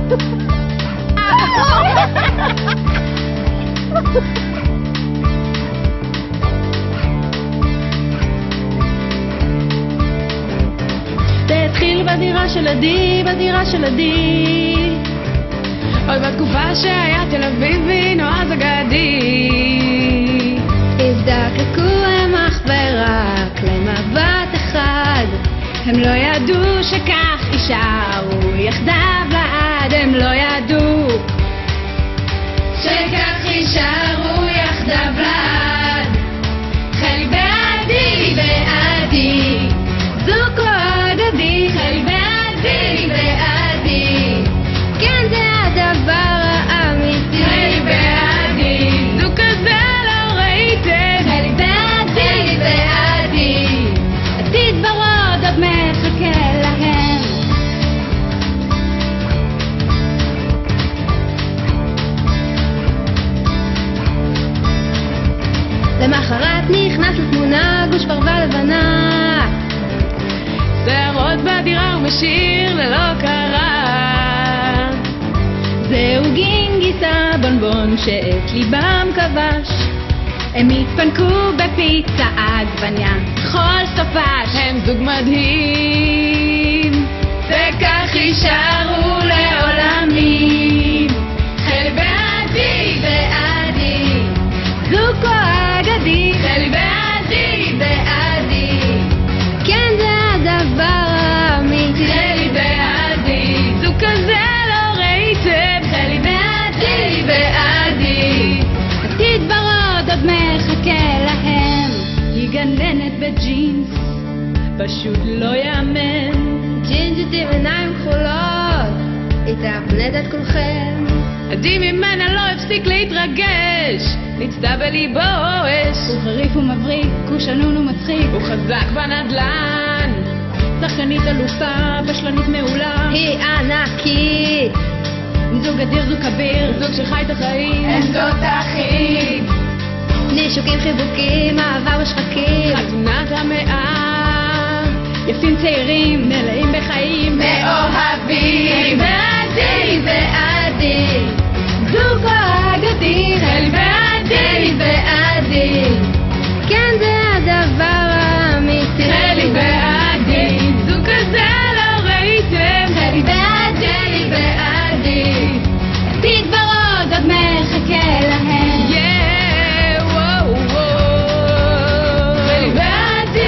זה התחיל בדירה של עדי, בדירה של עדי, עוד בתקופה שהיה תל אביבי נועז אגדי. הזדקקו הם אך ורק למבט אחד, הם לא ידעו שכך יישארו יחדיו לעד, הם לא ידעו שכך יישארו יחדיו לעד. חלי בעדי, בעדי, זוג כה אגדי, חלי בעדי, בעדי, כן זה הדבר האמיתי. חלי בעדי, זוג כזה לא ראיתם. חלי בעדי, בעדי, עתיד ורוד עוד מחכה להם. למחרת נכנס לתמונה גוש פרווה לבנה, שערות בדירה ומשאיר ללא קרה. זהו גינגיס הבונבון שאת ליבם כבש, הם התפנקו בפיצה עגבניה כל סופש. הם זוג מדהים וכך יישארו לעולמים. חלי בעדי, בעדי, זוג כה אגדי, חלי בעדי, בעדי, כן זה הדבר האמיתי. חלי בעדי, זוג כזה לא ראיתם. חלי בעדי, בעדי, עתיד ורוד עוד מחכה להם. היא גננת בג'ינס, פשוט לא יאמן. ג'ינג'ית עם עיניים כחולות, היא תפנט את כולכם. עדי ממנה לא הפסיק להתרגש, נצדה בליבו אש. הוא חריף ומבריק, הוא שנון ומצחיק, הוא חזק בנדלן. שחקנית אלופה, בשלנית מעולה, היא ענקית. זוג אדיר, זוג כביר, זוג שחי את החיים, הם תותחים. נישוקים, חיבוקים, אהבה ושחקים, חתונת המאה. יפים צעירים, מלאים בחיים, מאוהבים. בעדי, בעדי,